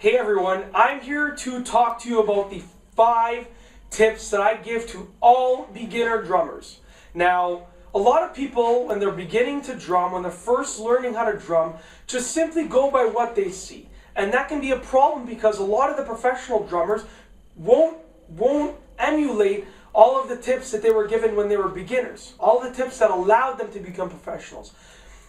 Hey everyone, I'm here to talk to you about the 5 tips that I give to all beginner drummers. Now, a lot of people, when they're beginning to drum, when they're first learning how to drum, just simply go by what they see. And that can be a problem because a lot of the professional drummers won't emulate all of the tips that they were given when they were beginners. All the tips that allowed them to become professionals.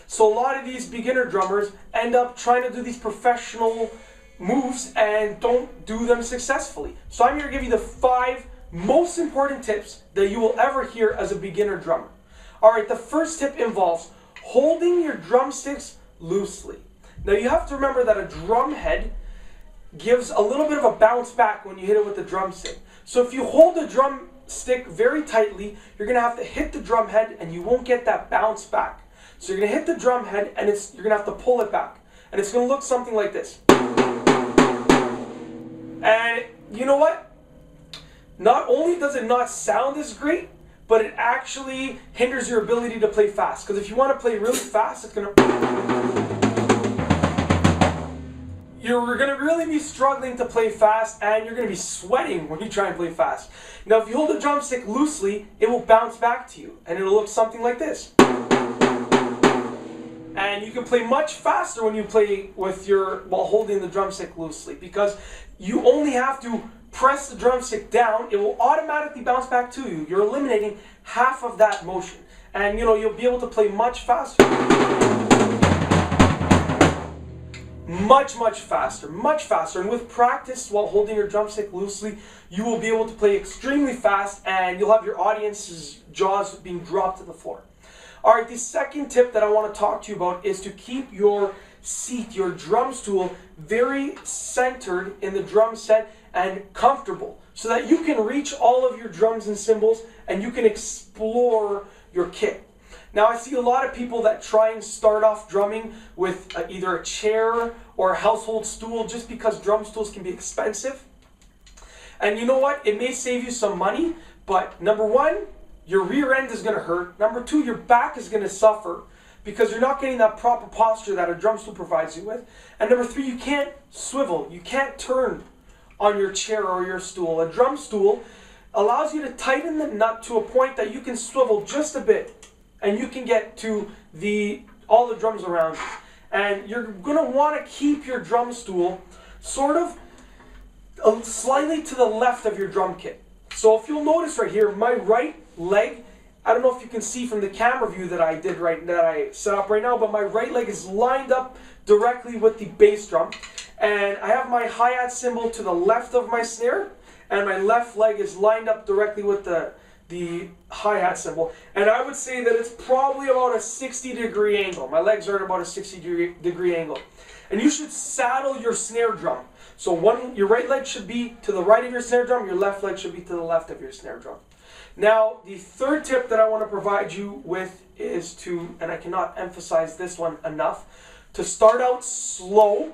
So a lot of these beginner drummers end up trying to do these professional moves and don't do them successfully. So I'm here to give you the 5 most important tips that you will ever hear as a beginner drummer. Alright, the first tip involves holding your drumsticks loosely. Now you have to remember that a drum head gives a little bit of a bounce back when you hit it with the drumstick. So if you hold the drumstick very tightly, you're going to have to hit the drum head and you won't get that bounce back. So you're going to hit the drum head and you're going to have to pull it back. And it's going to look something like this. And you know what? Not only does it not sound as great, but it actually hinders your ability to play fast. Because if you want to play really fast, it's going to... You're going to really be struggling to play fast, and you're going to be sweating when you try and play fast. Now, if you hold the drumstick loosely, it will bounce back to you, and it'll look something like this. And you can play much faster when you play while holding the drumstick loosely, because you only have to press the drumstick down. It will automatically bounce back to you. You're eliminating half of that motion, and you'll be able to play much faster. Much faster. And with practice while holding your drumstick loosely, you will be able to play extremely fast, and you'll have your audience's jaws being dropped to the floor. Alright, the second tip that I want to talk to you about is to keep your seat, your drum stool, very centered in the drum set and comfortable, so that you can reach all of your drums and cymbals and you can explore your kit. Now, I see a lot of people that try and start off drumming with either a chair or a household stool, just because drum stools can be expensive. And you know what? It may save you some money, but number 1, your rear end is going to hurt. Number 2, your back is going to suffer because you're not getting that proper posture that a drum stool provides you with. And number 3, you can't swivel. You can't turn on your chair or your stool. A drum stool allows you to tighten the nut to a point that you can swivel just a bit, and you can get to all the drums around you. And you're going to want to keep your drum stool sort of slightly to the left of your drum kit. So if you'll notice right here, my right leg, I don't know if you can see from the camera view that I set up right now, but my right leg is lined up directly with the bass drum. And I have my hi-hat cymbal to the left of my snare, and my left leg is lined up directly with the hi-hat cymbal. And I would say that it's probably about a 60-degree angle. My legs are at about a 60-degree angle. And you should saddle your snare drum. So your right leg should be to the right of your snare drum, your left leg should be to the left of your snare drum. Now, the third tip that I want to provide you with is to, and I cannot emphasize this one enough, to start out slow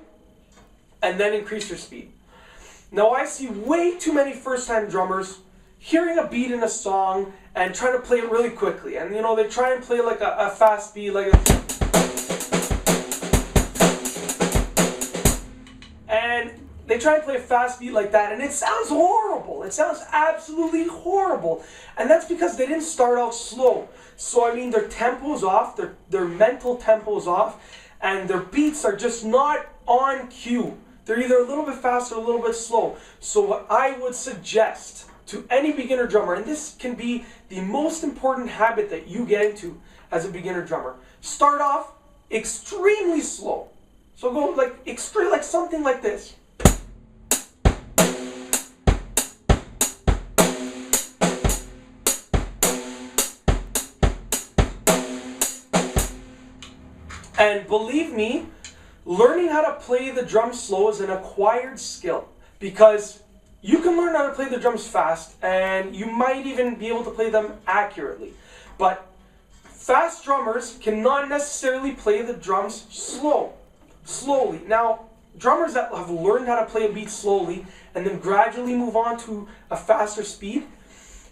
and then increase your speed. Now, I see way too many first-time drummers hearing a beat in a song and trying to play it really quickly. And they try and play like a fast beat, like they try and play a fast beat like that, and it sounds horrible. It sounds absolutely horrible. And that's because they didn't start out slow. So, their tempo's off, their mental tempo's off, and their beats are just not on cue. They're either a little bit fast or a little bit slow. So what I would suggest to any beginner drummer, and this can be the most important habit that you get into as a beginner drummer, start off extremely slow. So go like something like this. And believe me, learning how to play the drums slow is an acquired skill, because you can learn how to play the drums fast, and you might even be able to play them accurately. But fast drummers cannot necessarily play the drums slowly. Now, drummers that have learned how to play a beat slowly and then gradually move on to a faster speed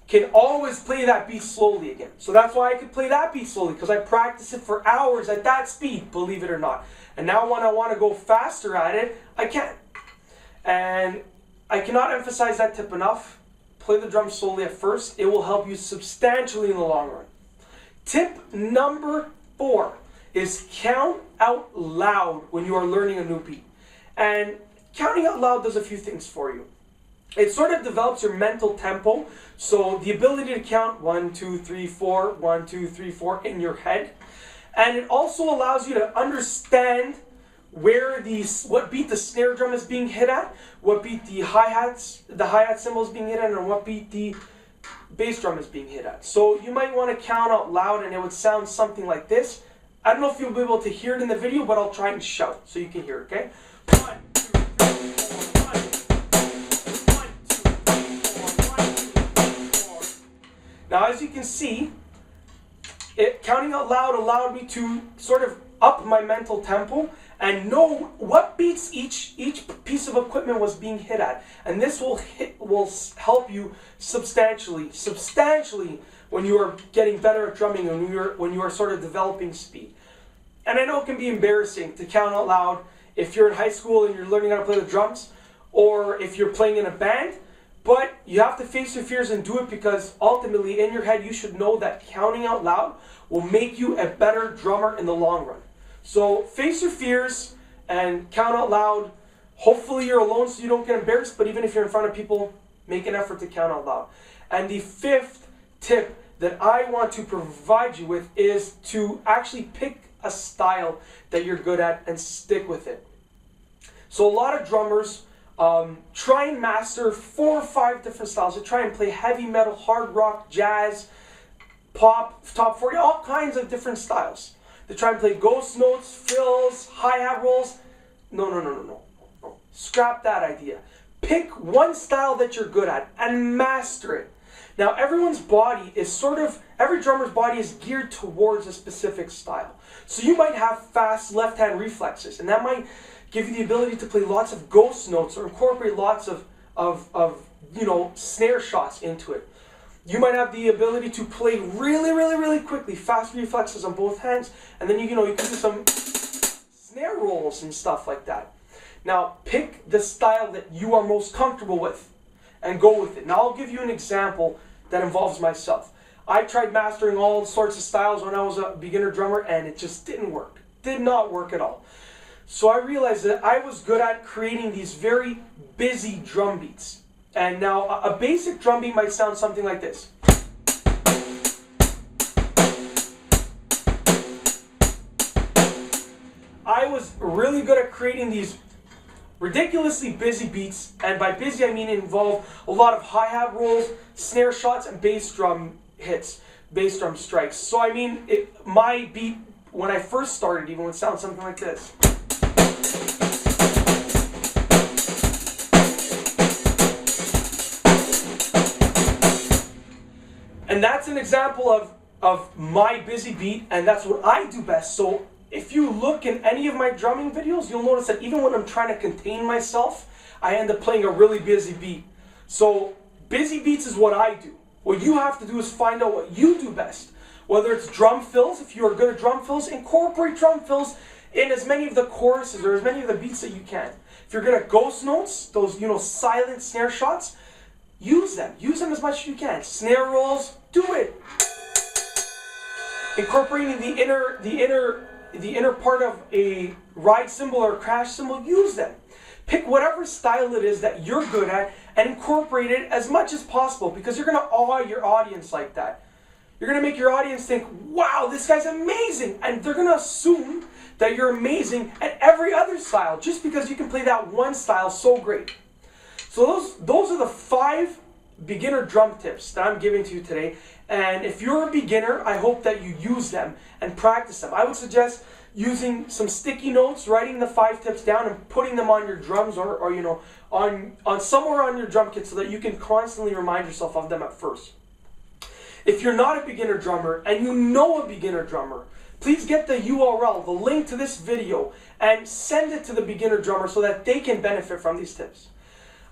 can always play that beat slowly again. So that's why I could play that beat slowly, because I practice it for hours at that speed, believe it or not. And now when I want to go faster at it, I can. And I cannot emphasize that tip enough. Play the drums slowly at first. It will help you substantially in the long run. Tip number 4 is count out loud when you are learning a new beat. And counting out loud does a few things for you. It sort of develops your mental tempo, so the ability to count 1, 2, 3, 4, 1, 2, 3, 4 in your head. And it also allows you to understand what beat the snare drum is being hit at, what beat the hi-hat cymbal is being hit at, and what beat the bass drum is being hit at. So you might want to count out loud and it would sound something like this. I don't know if you'll be able to hear it in the video, but I'll try and shout so you can hear it, okay? 1, 2, 3, 4, 1, 2, 3, 4. Now as you can see, counting out loud allowed me to sort of up my mental tempo and know what beats each piece of equipment was being hit at. And this will help you substantially when you are getting better at drumming and when you are sort of developing speed. And I know it can be embarrassing to count out loud if you're in high school and you're learning how to play the drums, or if you're playing in a band, but you have to face your fears and do it, because ultimately in your head you should know that counting out loud will make you a better drummer in the long run. So face your fears and count out loud. Hopefully you're alone so you don't get embarrassed, but even if you're in front of people, make an effort to count out loud. And the 5th tip that I want to provide you with is to actually pick a style that you're good at and stick with it. So a lot of drummers try and master 4 or 5 different styles. They try and play heavy metal, hard rock, jazz, pop, top 40, all kinds of different styles. They try and play ghost notes, fills, hi-hat rolls. No. Scrap that idea. Pick one style that you're good at and master it. Now every drummer's body is geared towards a specific style. So you might have fast left-hand reflexes, and that might give you the ability to play lots of ghost notes or incorporate lots of snare shots into it. You might have the ability to play really quickly, fast reflexes on both hands, and then you can do some snare rolls and stuff like that. Now pick the style that you are most comfortable with and go with it. Now I'll give you an example that involves myself. I tried mastering all sorts of styles when I was a beginner drummer, and it just didn't work. Did not work at all. So I realized that I was good at creating these very busy drum beats. And now a basic drum beat might sound something like this. I was really good at creating these ridiculously busy beats, and by busy I mean it involved a lot of hi-hat rolls, snare shots, and bass drum hits, bass drum strikes. So I mean, my beat when I first started even would sound something like this. And that's an example of my busy beat, and that's what I do best. So if you look in any of my drumming videos, you'll notice that even when I'm trying to contain myself, I end up playing a really busy beat. So busy beats is what I do. What you have to do is find out what you do best. Whether it's drum fills, if you are good at drum fills, incorporate drum fills in as many of the choruses or as many of the beats that you can. If you're good at ghost notes, those silent snare shots, use them. Use them as much as you can. Snare rolls, do it. Incorporating the inner part of a ride cymbal or a crash cymbal, use them. Pick whatever style it is that you're good at and incorporate it as much as possible, because you're going to awe your audience like that. You're going to make your audience think, wow, this guy's amazing. And they're going to assume that you're amazing at every other style just because you can play that one style so great. So those are the 5 beginner drum tips that I'm giving to you today. And if you're a beginner, I hope that you use them and practice them. I would suggest using some sticky notes, writing the 5 tips down and putting them on your drums or on somewhere on your drum kit so that you can constantly remind yourself of them at first. If you're not a beginner drummer and you know a beginner drummer, please get the URL, the link to this video, and send it to the beginner drummer so that they can benefit from these tips.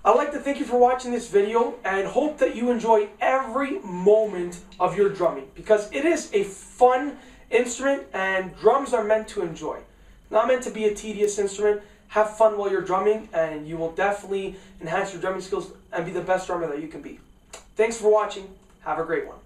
I'd like to thank you for watching this video and hope that you enjoy every moment of your drumming, because it is a fun instrument and drums are meant to enjoy. Not meant to be a tedious instrument, have fun while you're drumming, and you will definitely enhance your drumming skills and be the best drummer that you can be. Thanks for watching. Have a great one.